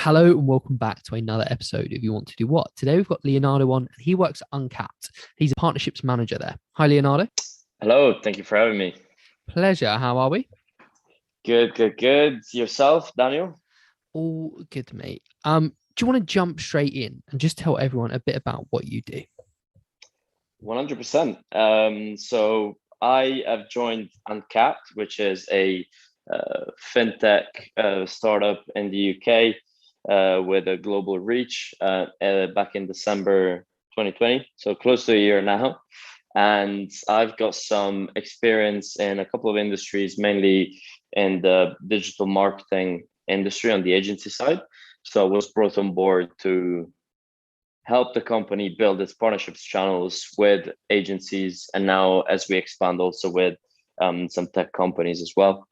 Hello and welcome back to another episode of You Want to Do What. Today we've got Leonardo on, and he works at Uncapped. He's a partnerships manager there. Hi, Leonardo. Hello, thank you for having me. Pleasure. How are we? Good, good, good. Yourself, Daniel? All good, mate. Do you want to jump straight in and just tell everyone a bit about what you do? 100%. So I have joined Uncapped, which is a fintech startup in the UK with a global reach back in December 2020, so close to a year now. And I've got some experience in a couple of industries, mainly in the digital marketing industry on the agency side. So I was brought on board to help the company build its partnerships channels with agencies, and now as we expand also with some tech companies as well.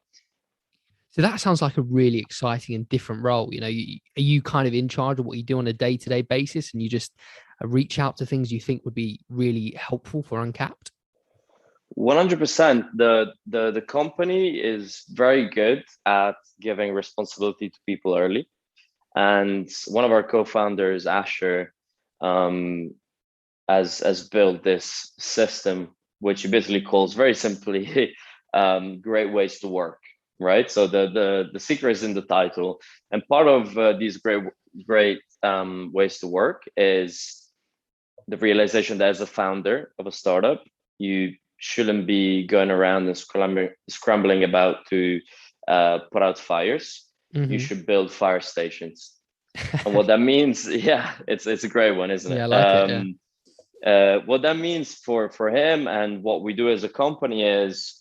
So that sounds like a really exciting and different role. Are you kind of in charge of what you do on a day-to-day basis, and you just reach out to things you think would be really helpful for Uncapped? 100%. The company is very good at giving responsibility to people early. And one of our co-founders, Asher, um, has built this system, which he basically calls very simply great ways to work, right? So the secret is in the title. And part of these great ways to work is the realization that as a founder of a startup, you shouldn't be going around and scrambling about to put out fires. You Mm-hmm. should build fire stations. And what that means, yeah, it's a great one, isn't Yeah, I it? like it. Yeah. What that means for him and what we do as a company is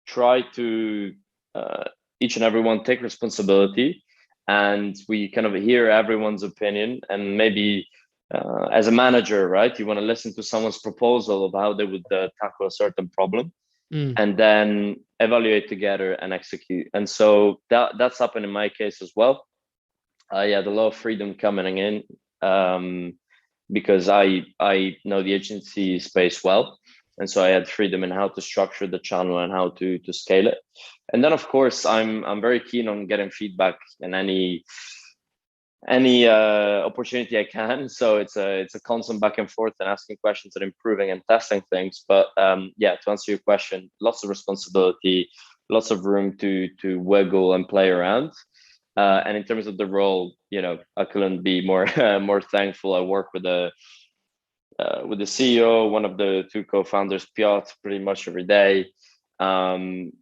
try to uh, each and everyone take responsibility, and we kind of hear everyone's opinion. And maybe as a manager, right, you want to listen to someone's proposal of how they would tackle a certain problem, Mm. and then evaluate together and execute. And so that's happened in my case as well. I had a lot of freedom coming in, because I know the agency space well, and so I had freedom in how to structure the channel and how to scale it. And then of course I'm very keen on getting feedback in any opportunity I can. So it's a constant back and forth and asking questions and improving and testing things. But yeah, to answer your question, lots of responsibility, lots of room to wiggle and play around. And in terms of the role, I couldn't be more more thankful. I work with the CEO, one of the two co-founders, Piotr, pretty much every day. Um,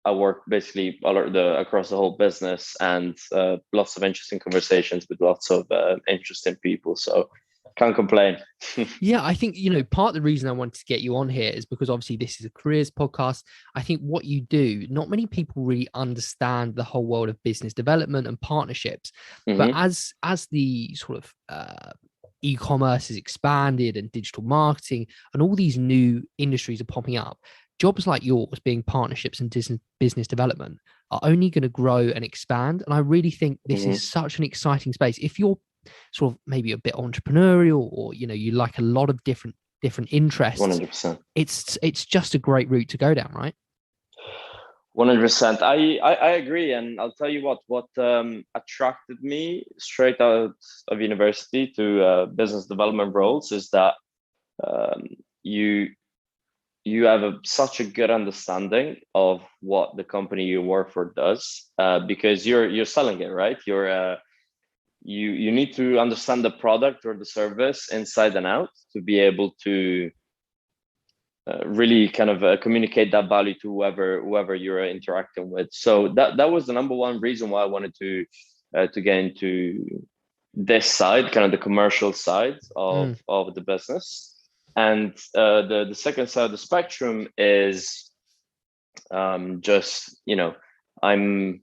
I work basically across the whole business, and lots of interesting conversations with lots of interesting people. So can't complain. Yeah, I think, part of the reason I wanted to get you on here is because obviously this is a careers podcast. I think what you do, not many people really understand the whole world of business development and partnerships. But Hmm. as the sort of e-commerce has expanded and digital marketing and all these new industries are popping up, jobs like yours being partnerships and business development are only going to grow and expand. And I really think this is Hmm. such an exciting space. If you're sort of maybe a bit entrepreneurial, or you like a lot of different interests, 100%. it's just a great route to go down, right? 100%. I agree, and I'll tell you what attracted me straight out of university to business development roles is that um, you you have such a good understanding of what the company you work for does, because you're selling it, right? You need to understand the product or the service inside and out to be able to really kind of communicate that value to whoever you're interacting with. So that was the number one reason why I wanted to get into this side, kind of the commercial side Mm. of the business. And the second side of the spectrum is just I'm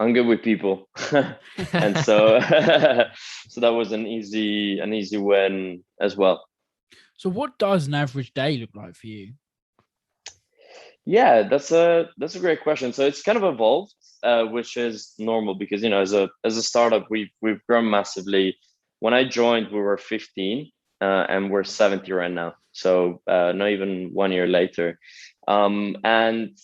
I'm good with people, and so so that was an easy win as well. So, what does an average day look like for you? Yeah, that's a great question. So it's kind of evolved, which is normal because as a startup we've grown massively. When I joined, we were 15, and we're 70 right now. So not even 1 year later, and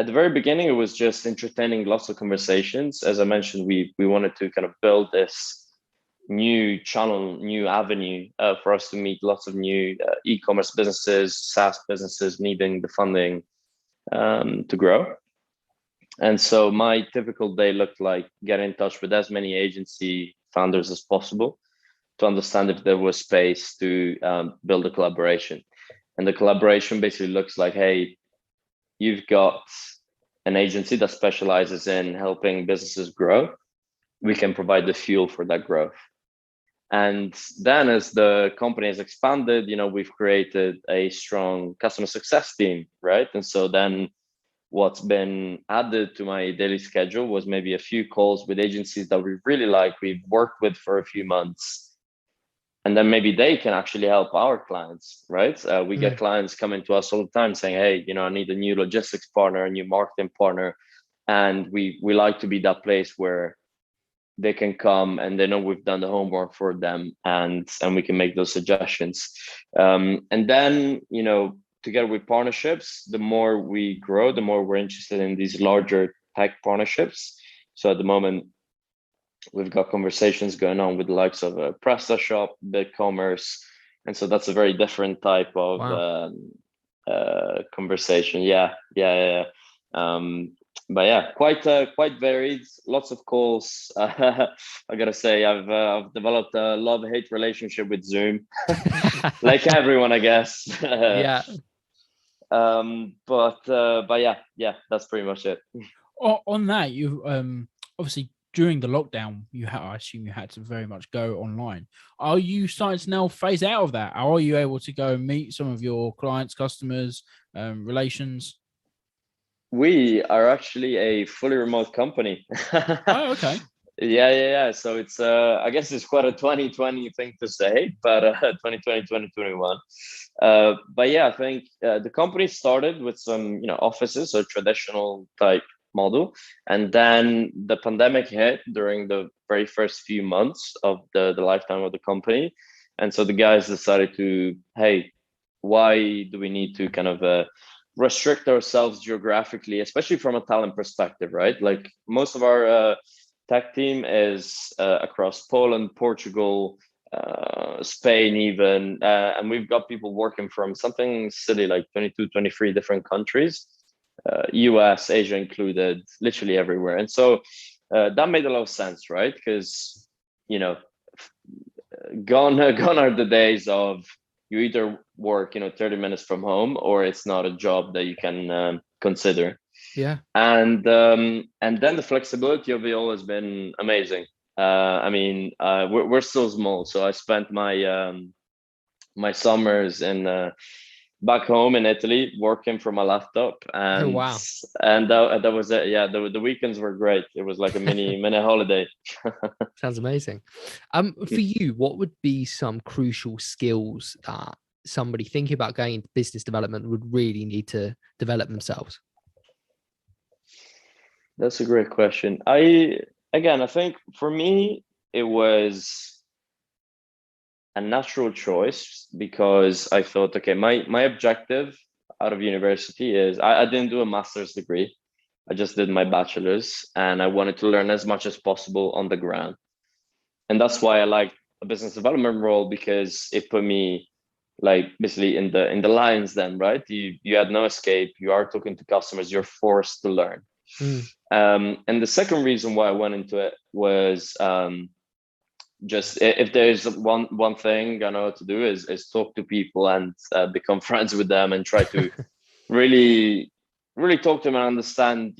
at the very beginning, it was just entertaining lots of conversations. As I mentioned, we wanted to kind of build this new channel, new avenue for us to meet lots of new e-commerce businesses, SaaS businesses needing the funding to grow. And so my typical day looked like getting in touch with as many agency founders as possible to understand if there was space to build a collaboration. And the collaboration basically looks like, hey, you've got an agency that specializes in helping businesses grow. We can provide the fuel for that growth. And then as the company has expanded, we've created a strong customer success team, right? And so then what's been added to my daily schedule was maybe a few calls with agencies that we really like, we've worked with for a few months. And then maybe they can actually help our clients, right? We get clients coming to us all the time saying, hey, I need a new logistics partner, a new marketing partner. And we like to be that place where they can come and they know we've done the homework for them, and we can make those suggestions. And then, together with partnerships, the more we grow, the more we're interested in these larger tech partnerships. So at the moment, we've got conversations going on with the likes of PrestaShop, BigCommerce. And so that's a very different type of conversation. Yeah. But yeah, quite varied, lots of calls. I gotta say, I've developed a love-hate relationship with Zoom, like everyone, I guess. Yeah. But yeah, that's pretty much it. On that, you obviously during the lockdown, I assume you had to very much go online. Are you starting to now phase out of that? Are you able to go and meet some of your clients, customers, relations? We are actually a fully remote company. Oh, okay. Yeah. So it's I guess it's quite a 2020 thing to say, but 2020, 2021. But yeah, I think the company started with some offices, so traditional type model, and then the pandemic hit during the very first few months of the lifetime of the company, and so the guys decided to, hey, why do we need to kind of restrict ourselves geographically, especially from a talent perspective, right? Like most of our tech team is across Poland, Portugal, Spain even, and we've got people working from something silly like 22, 23 different countries, US, Asia included, literally everywhere. And so that made a lot of sense, right? Because gone are the days of you either work 30 minutes from home or it's not a job that you can consider. Yeah. And then the flexibility of it all has been amazing. We're still small, so I spent my my summers in back home in Italy working from a laptop, and Oh, wow. and that was it. Yeah, the weekends were great. It was like a mini holiday. Sounds amazing. For you, what would be some crucial skills that somebody thinking about going into business development would really need to develop themselves? That's a great question. I think for me it was a natural choice because I thought, okay, my objective out of university is I didn't do a master's degree. I just did my bachelor's, and I wanted to learn as much as possible on the ground. And that's why I liked a business development role, because it put me like basically in the lines then, right? You had no escape. You are talking to customers. You're forced to learn. And the second reason why I went into it was just if there's one thing I know how to do is talk to people and become friends with them and try to really talk to them and understand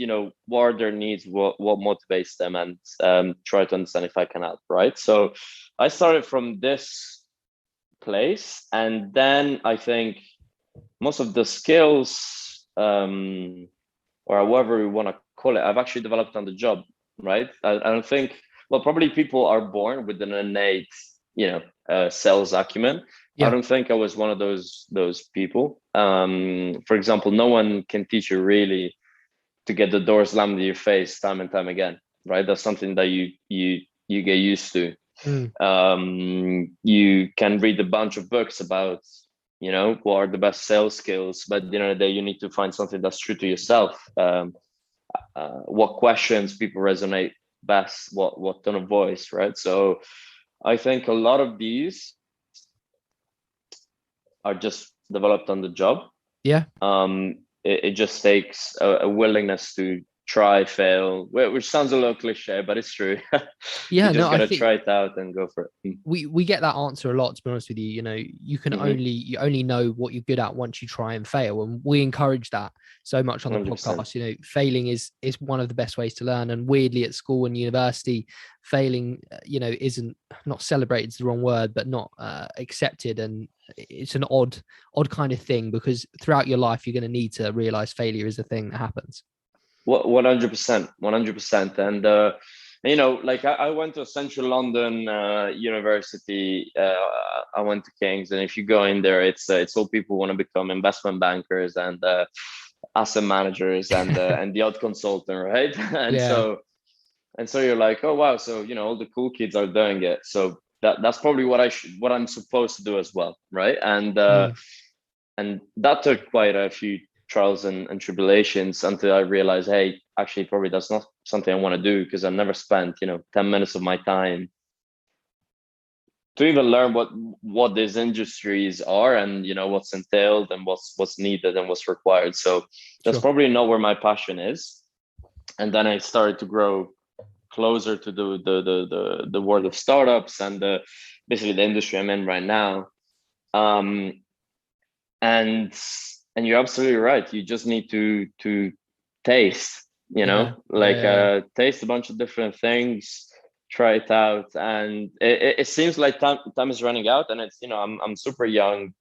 what are their needs, what motivates them, and try to understand if I can help, right? So I started from this place, and then I think most of the skills or however we want to call it, I've actually developed on the job, right? I don't think, well, probably people are born with an innate, sales acumen. Yeah. I don't think I was one of those people. For example, no one can teach you really to get the door slammed in your face time and time again, right? That's something that you get used to. You can read a bunch of books about what are the best sales skills, but at the end of the day, you need to find something that's true to yourself. What questions people resonate best, what tone of voice, right? So I think a lot of these are just developed on the job. Yeah. It just takes a willingness to try, fail, which sounds a little cliche, but it's true. Yeah, You just no, I gotta think try it out and go for it. we get that answer a lot, to be honest with you. You can Mhm. only know what you're good at once you try and fail, and we encourage that so much on the 100%. podcast. Failing is one of the best ways to learn, and weirdly at school and university, failing isn't, not celebrated is the wrong word, but not accepted, and it's an odd kind of thing, because throughout your life you're going to need to realize failure is a thing that happens. 100%, 100%. And like I went to a central London university. I went to King's, and if you go in there, it's all people who want to become investment bankers and asset managers and the odd consultant, right? and Yeah. so you're like, oh wow, so all the cool kids are doing it, so that's probably what I'm supposed to do as well, right? And that took quite a few trials and tribulations until I realized, hey, actually, probably that's not something I want to do, because I never spent 10 minutes of my time to even learn what these industries are, and what's entailed and what's needed and what's required. So that's Sure. probably not where my passion is. And then I started to grow closer to the world of startups and basically the industry I'm in right now. And you're absolutely right. You just need to taste, taste a bunch of different things, try it out. And it seems like time is running out, and it's I'm super young,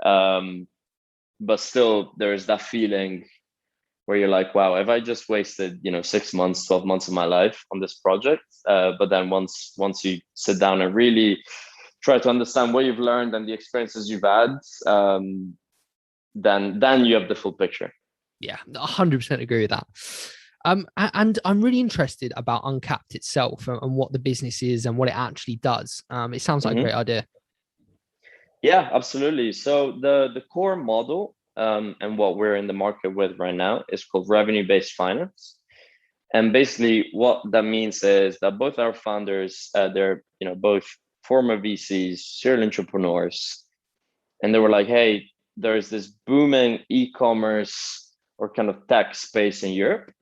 but still there's that feeling where you're like, wow, have I just wasted 6 months, 12 months of my life on this project? But then once you sit down and really try to understand what you've learned and the experiences you've had, then you have the full picture. Yeah, 100% agree with that. And I'm really interested about Uncapped itself and what the business is and what it actually does. It sounds like a great idea. Yeah, absolutely. So the core model and what we're in the market with right now is called revenue-based finance. And basically what that means is that both our founders, they're both former VCs, serial entrepreneurs, and they were like, hey, there's this booming e-commerce or kind of tech space in Europe,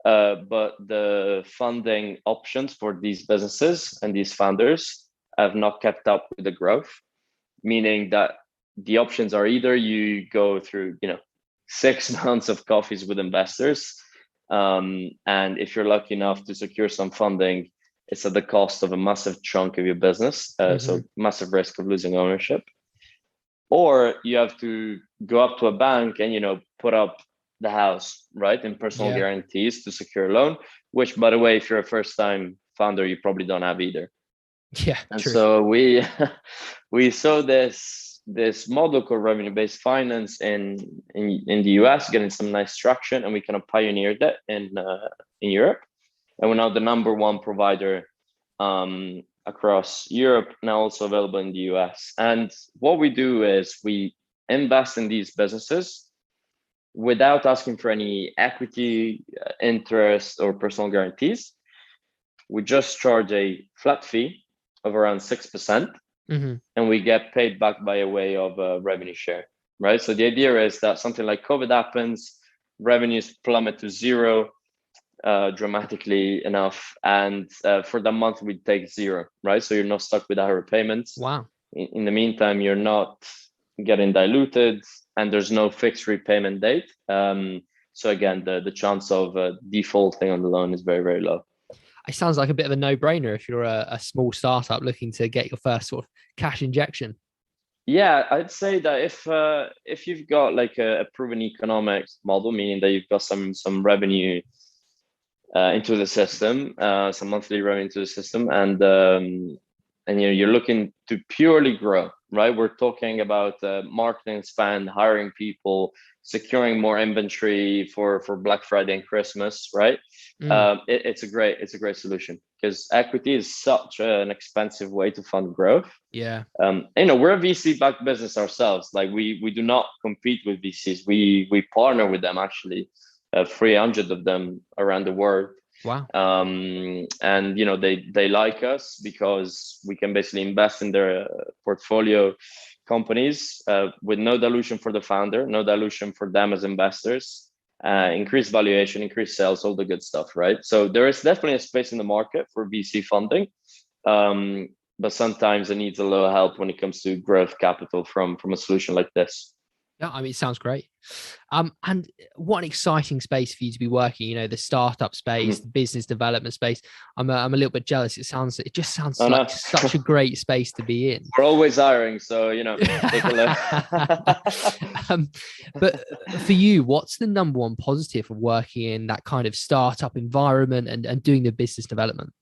but the funding options for these businesses and these founders have not kept up with the growth, meaning that the options are either you go through 6 months of coffees with investors, and if you're lucky enough to secure some funding, it's at the cost of a massive chunk of your business, so massive risk of losing ownership. Or you have to go up to a bank and put up the house, right, in personal guarantees to secure a loan, which, by the way, if you're a first-time founder, you probably don't have either. Yeah, and true. So we saw this model called revenue-based finance in the US getting some nice traction, and we kind of pioneered that in Europe, and we're now the number one provider across Europe, now also available in the US. And what we do is we invest in these businesses without asking for any equity, interest, or personal guarantees. We just charge a flat fee of around 6%, and we get paid back by a way of a revenue share, right? So the idea is that something like COVID happens, revenues plummet to zero, dramatically enough, and for the month we take zero, right? So you're not stuck with our repayments. Wow. In the meantime, you're not getting diluted, and there's no fixed repayment date. So again, the chance of defaulting on the loan is very, very low. It sounds like a bit of a no-brainer if you're a small startup looking to get your first sort of cash injection. Yeah, I'd say that if you've got like a proven economics model, meaning that you've got some revenue into the system, some monthly revenue into the system, and you're looking to purely grow, right? We're talking about marketing spend, hiring people, securing more inventory for Black Friday and Christmas, right? It's a great solution, because equity is such an expensive way to fund growth. Yeah. We're a VC backed business ourselves. Like we do not compete with VCs. We partner with them, actually, 300 of them around the world. Wow. And they like us because we can basically invest in their portfolio companies with no dilution for the founder, no dilution for them as investors, increase valuation, increase sales, all the good stuff, right? So there is definitely a space in the market for VC funding, but sometimes it needs a little help when it comes to growth capital from a solution like this. Yeah, I mean, it sounds great. And what an exciting space for you to be working, the startup space, the business development space. I'm a little bit jealous. It just sounds like such a great space to be in. We're always hiring, so, take a look. But for you, what's the number one positive of working in that kind of startup environment and doing the business development?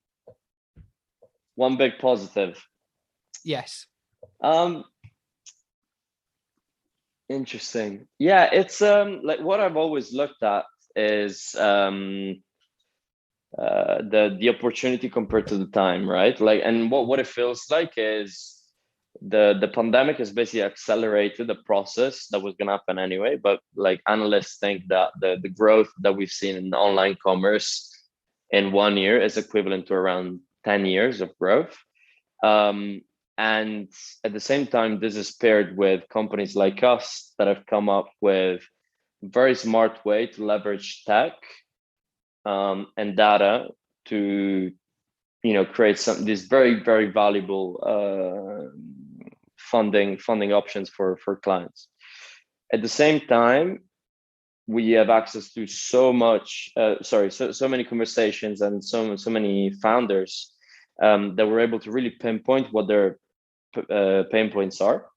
One big positive. Yes. Interesting. Yeah, it's like what I've always looked at is the opportunity compared to the time, right? Like, and what it feels like is the pandemic has basically accelerated the process that was gonna happen anyway. But like analysts think that the growth that we've seen in online commerce in 1 year is equivalent to around 10 years of growth. And at the same time, this is paired with companies like us that have come up with a very smart way to leverage tech and data to, create these very, very valuable funding options for clients. At the same time, we have access to so many conversations and so many founders that we're able to really pinpoint what their pain points are,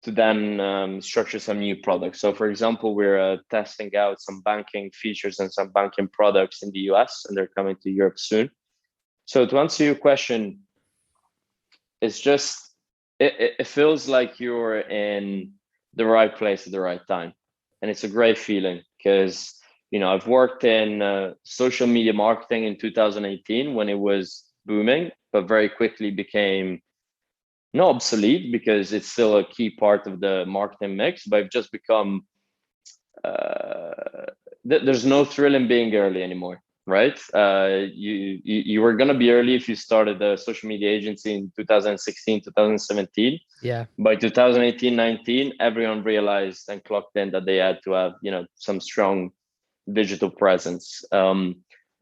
to then structure some new products. So, for example, we're testing out some banking features and some banking products in the US, and they're coming to Europe soon. So, to answer your question, it's just it feels like you're in the right place at the right time, and it's a great feeling because I've worked in social media marketing in 2018 when it was booming, but very quickly became not obsolete because it's still a key part of the marketing mix, but I've just become there's no thrill in being early anymore, right? You were gonna be early if you started a social media agency in 2016, 2017. Yeah. By 2018, 19, everyone realized and clocked in that they had to have some strong digital presence.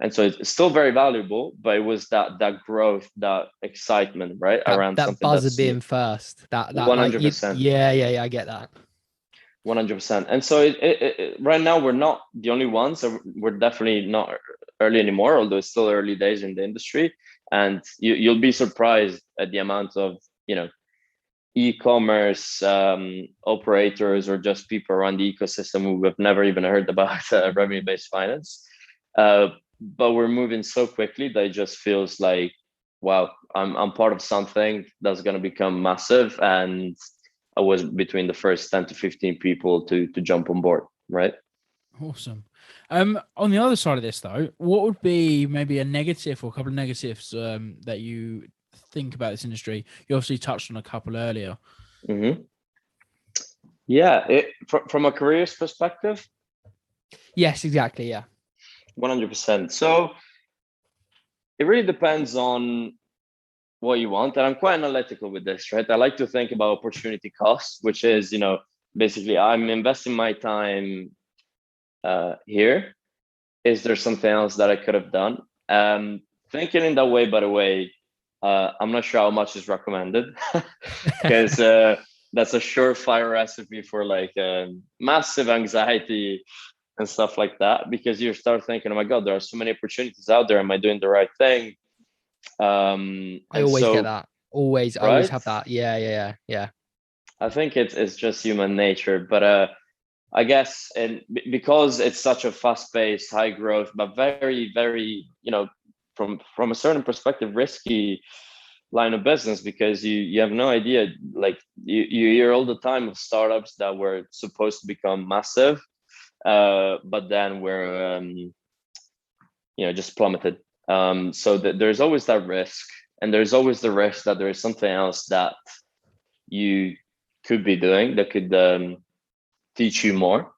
And so it's still very valuable, but it was that growth, that excitement, right? Around that something buzz that's of being first. That 100%. Yeah, I get that. 100%. And so right now we're not the only ones. So we're definitely not early anymore, although it's still early days in the industry. And you'll be surprised at the amount of e-commerce operators or just people around the ecosystem who have never even heard about revenue-based finance. But we're moving so quickly that it just feels like, wow, I'm part of something that's going to become massive, and I was between the first 10 to 15 people to jump on board, right? Awesome. On the other side of this, though, what would be maybe a negative or a couple of negatives that you think about this industry? You obviously touched on a couple earlier. Mm-hmm. Yeah, from a careers perspective. Yes, exactly. Yeah. 100%. So it really depends on what you want. And I'm quite analytical with this, right? I like to think about opportunity cost, which is, basically I'm investing my time here. Is there something else that I could have done? Thinking in that way, by the way, I'm not sure how much is recommended because that's a surefire recipe for like massive anxiety and stuff like that, because you start thinking, oh my God, there are so many opportunities out there. Am I doing the right thing? I always get that. Always, right? I always have that. Yeah. I think it's just human nature, but I guess, and because it's such a fast-paced, high growth, but very, very, from a certain perspective, risky line of business, because you have no idea. Like you hear all the time of startups that were supposed to become massive, but then were just plummeted. So there's always that risk, and there's always the risk that there is something else that you could be doing that could teach you more.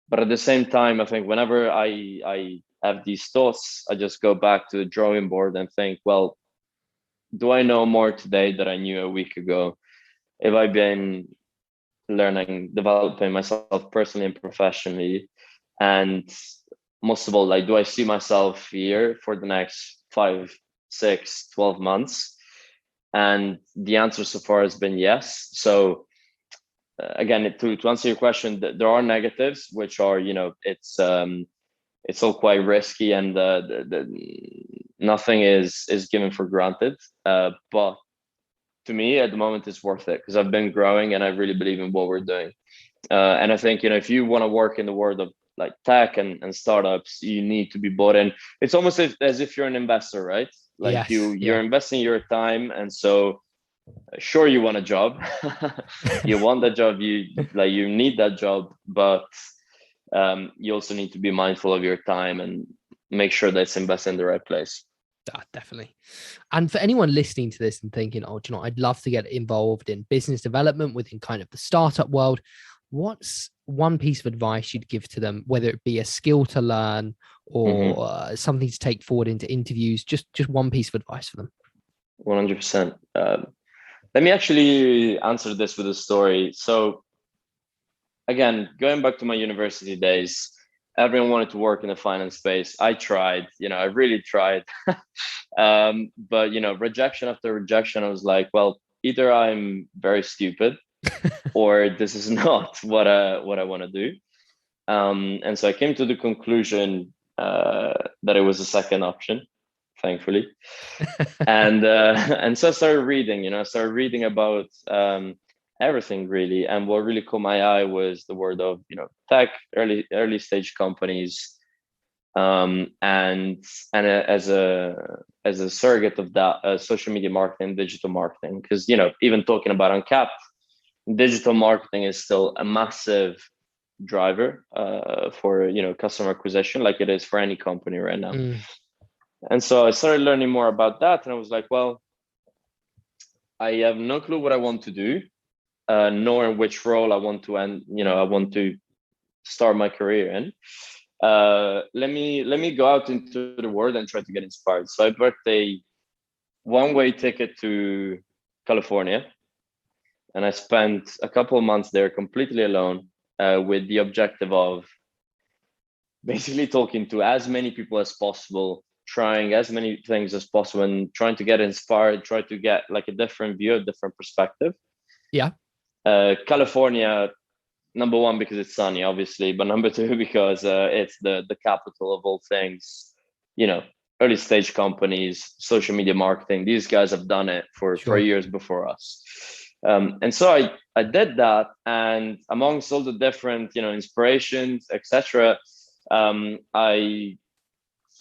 But at the same time, I think whenever I have these thoughts, I just go back to the drawing board and think, well, do I know more today than I knew a week ago? Have I been learning, developing myself personally and professionally? And most of all, like, do I see myself here for the next 5, 6, 12 months? And the answer so far has been yes. So again, to answer your question, there are negatives, which are, it's all quite risky, and nothing is given for granted. But to me, at the moment, it's worth it because I've been growing and I really believe in what we're doing. And I think, if you want to work in the world of like tech and startups, you need to be bought in. It's almost as if you're an investor, right? Like Yes, you're investing your time, and so sure, you want a job. You want that job, you need that job, but you also need to be mindful of your time and make sure that it's invested in the right place. Definitely. And for anyone listening to this and thinking, oh, do you know, I'd love to get involved in business development within kind of the startup world, what's one piece of advice you'd give to them, whether it be a skill to learn or something to take forward into interviews? Just one piece of advice for them. 100%. Let me actually answer this with a story. So again, going back to my university days, everyone wanted to work in the finance space. I tried, I really tried. But rejection after rejection, I was like, well, either I'm very stupid or this is not what I want to do. And so I came to the conclusion that it was the second option, thankfully. And so I started reading, I started reading about everything really. And what really caught my eye was the word of, tech, early stage companies. And as a surrogate of that, social media marketing, digital marketing, because, even talking about Uncapped, digital marketing is still a massive driver for, customer acquisition, like it is for any company right now. And so I started learning more about that, and I was like, well, I have no clue what I want to do, nor in which role I want to end, I want to start my career in. Let me go out into the world and try to get inspired. So I booked a one-way ticket to California, and I spent a couple of months there completely alone, with the objective of basically talking to as many people as possible, trying as many things as possible, and trying to get inspired, try to get like a different view, a different perspective. Yeah. California, number one, because it's sunny, obviously, but number two, because it's the capital of all things, early stage companies, social media marketing. These guys have done it for years before us. And so I did that, and amongst all the different, inspirations, etc., I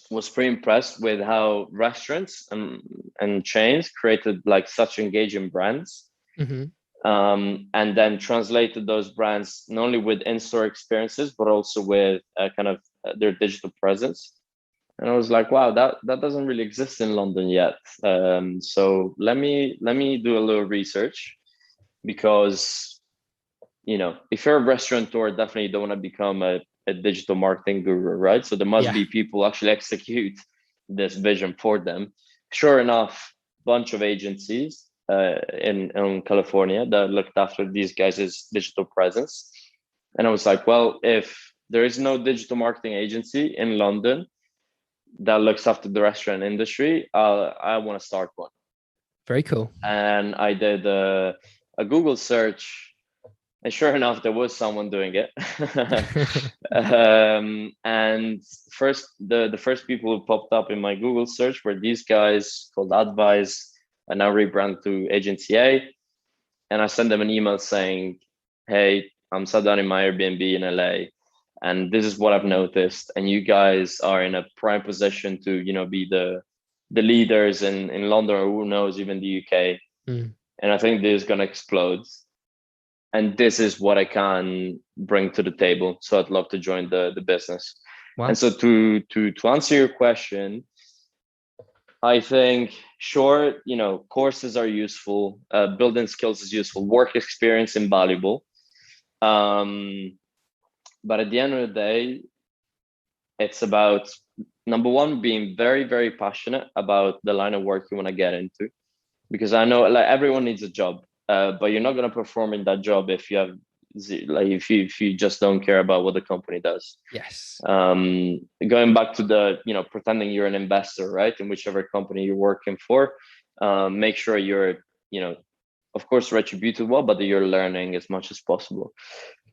was pretty impressed with how restaurants and chains created like such engaging brands. And then translated those brands not only with in-store experiences, but also with kind of their digital presence. And I was like, wow, that doesn't really exist in London yet. So let me do a little research, because, if you're a restaurateur, definitely you don't want to become a digital marketing guru, right? So there must be people actually execute this vision for them. Sure enough, bunch of agencies in California that looked after these guys' digital presence. And I was like, well, if there is no digital marketing agency in London that looks after the restaurant industry, I want to start one. Very cool. And I did a Google search, and sure enough, there was someone doing it. And the first people who popped up in my Google search were these guys called Advise, and now rebrand to Agency A. And I sent them an email saying, hey, I'm sat down in my Airbnb in LA, and this is what I've noticed. And you guys are in a prime position to, be the the leaders in London, or who knows, even the UK. Mm. And I think this is going to explode. And this is what I can bring to the table. So I'd love to join the business. Wow. And so to answer your question, I think, sure, courses are useful, building skills is useful, work experience invaluable. But at the end of the day, it's about, number one, being very, very passionate about the line of work you want to get into. Because I know like everyone needs a job, but you're not going to perform in that job if you have if you just don't care about what the company does. Yes. Going back to the pretending you're an investor, right, in whichever company you're working for, make sure you're of course retributed well, but that you're learning as much as possible.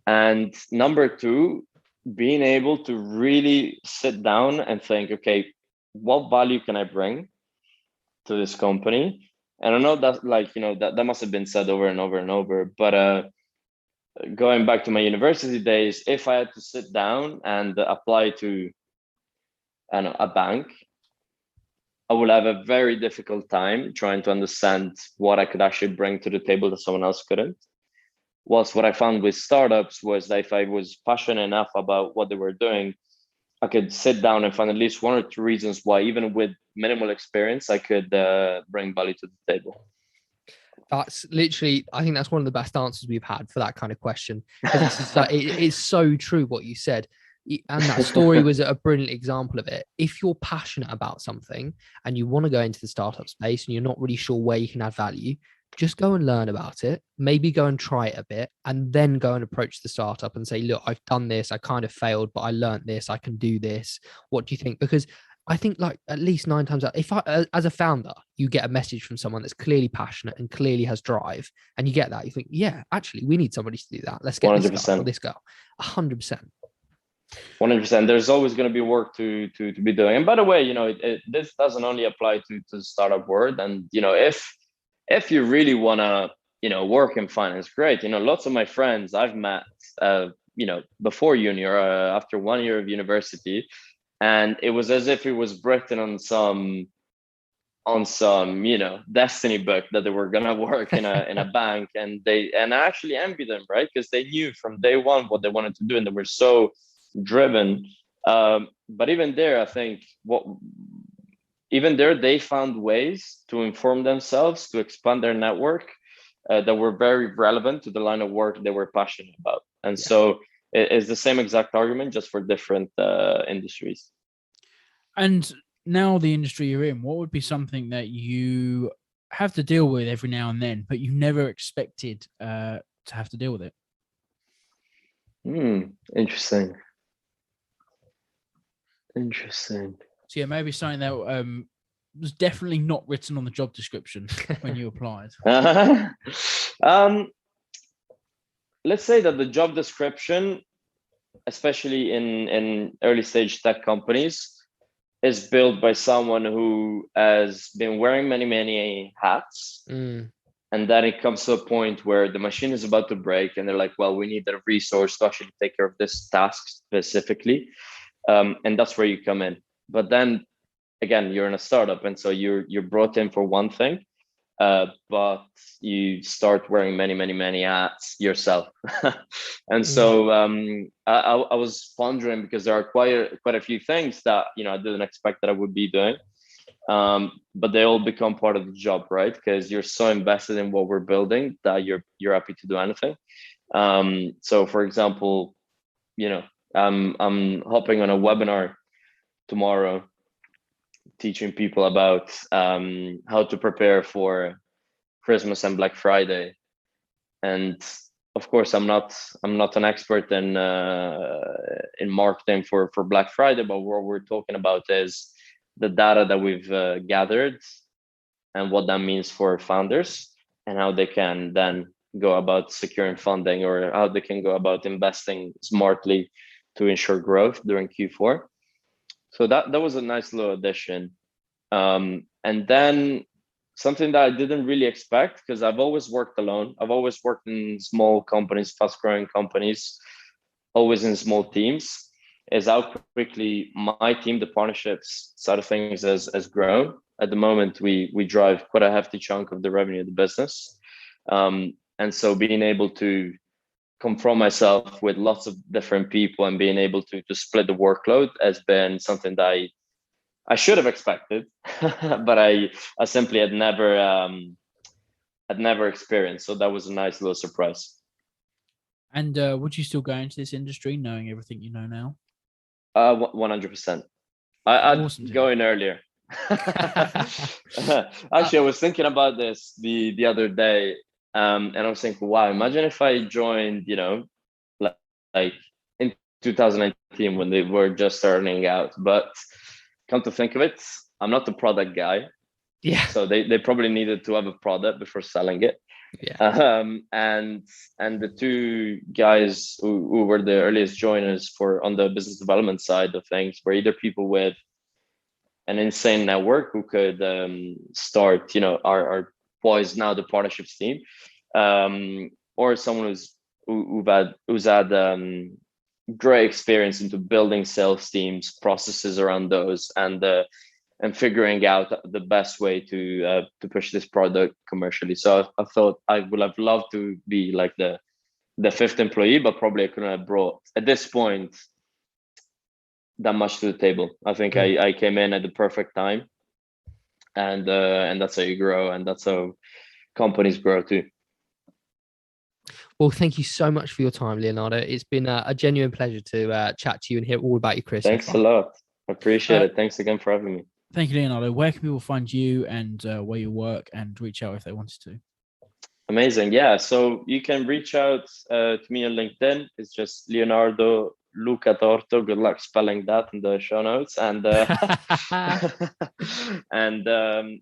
And number two, being able to really sit down and think, okay, what value can I bring to this company? And I know that that must have been said over and over and over, but going back to my university days, if I had to sit down and apply to a bank, I would have a very difficult time trying to understand what I could actually bring to the table that someone else couldn't. Whilst what I found with startups was that if I was passionate enough about what they were doing, I could sit down and find at least one or two reasons why, even with minimal experience, I could bring value to the table. That's literally, I think that's one of the best answers we've had for that kind of question. Because it is so true what you said. And that story was a brilliant example of it. If you're passionate about something and you want to go into the startup space and you're not really sure where you can add value, just go and learn about it, maybe go and try it a bit, and then go and approach the startup and say, look, I've done this, I kind of failed, but I learned this, I can do this. What do you think? Because I think like at least 9 times out, if I, as a founder, you get a message from someone that's clearly passionate and clearly has drive, and you get that, you think, yeah, actually, we need somebody to do that. Let's get 100%. this guy or this girl. 100%. 100%. There's always going to be work to be doing. And by the way, this doesn't only apply to the startup world. And if you really want to work in finance, great. Lots of my friends I've met before uni or after 1 year of university, and it was as if it was written on some destiny book that they were gonna work in a bank. And I actually envy them, right? Because they knew from day one what they wanted to do, and they were so driven. But even there, I think even there they found ways to inform themselves, to expand their network that were very relevant to the line of work they were passionate about. And so it's the same exact argument, just for different industries. And now the industry you're in, what would be something that you have to deal with every now and then, but you never expected to have to deal with it? Interesting. So yeah, maybe something that was definitely not written on the job description when you applied. Let's say that the job description, especially in early stage tech companies, is built by someone who has been wearing many hats. And then it comes to a point where the machine is about to break and they're like, well, we need a resource to actually take care of this task specifically. And that's where you come in. But then again, you're in a startup, and so you're brought in for one thing, but you start wearing many hats yourself. And so I was pondering, because there are quite a few things that I didn't expect that I would be doing, but they all become part of the job, right? Because you're so invested in what we're building that you're happy to do anything. So for example, I'm hopping on a webinar tomorrow, teaching people about how to prepare for Christmas and Black Friday. And of course, I'm not an expert in marketing for Black Friday, but what we're talking about is the data that we've gathered and what that means for founders, and how they can then go about securing funding, or how they can go about investing smartly to ensure growth during Q4. So that was a nice little addition. And then something that I didn't really expect, because I've always worked alone. I've always worked in small companies, fast growing companies, always in small teams. is how quickly my team, the partnerships side of things, has grown. At the moment, we drive quite a hefty chunk of the revenue of the business, and so being able to confront myself with lots of different people and being able to split the workload has been something that I should have expected, but I simply had never experienced. So that was a nice little surprise. And would you still go into this industry knowing everything you know now? 100%. I'd Awesome, go Tim. in earlier. Actually, I was thinking about this the other day, and I was thinking, wow, imagine if I joined, like in 2019 when they were just starting out. But come to think of it, I'm not the product guy. Yeah. So they probably needed to have a product before selling it. Yeah. And the two guys who were the earliest joiners on the business development side of things were either people with an insane network who could start, our boys now the partnerships team, or someone who's had great experience into building sales teams, processes around those, and figuring out the best way to push this product commercially. So I thought I would have loved to be like the fifth employee, but probably I couldn't have brought at this point that much to the table. I think I came in at the perfect time, and that's how you grow, and that's how companies grow too. Well, thank you so much for your time, Leonardo. It's been a genuine pleasure to chat to you and hear all about your career. Thanks a lot. I appreciate it. Thanks again for having me. Thank you, Leonardo. Where can people find you and where you work and reach out if they wanted to? Amazing. Yeah. So you can reach out to me on LinkedIn. It's just Leonardo Luca Torto. Good luck spelling that in the show notes. And and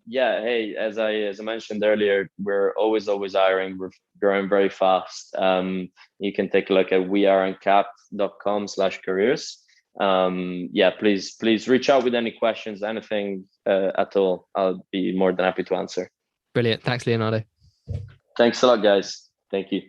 yeah, hey, as I mentioned earlier, we're always hiring. We're growing very fast. You can take a look at weareuncap.com/careers. Yeah, please reach out with any questions, anything at all. I'll be more than happy to answer. Brilliant. Thanks, Leonardo. Thanks a lot, guys. Thank you.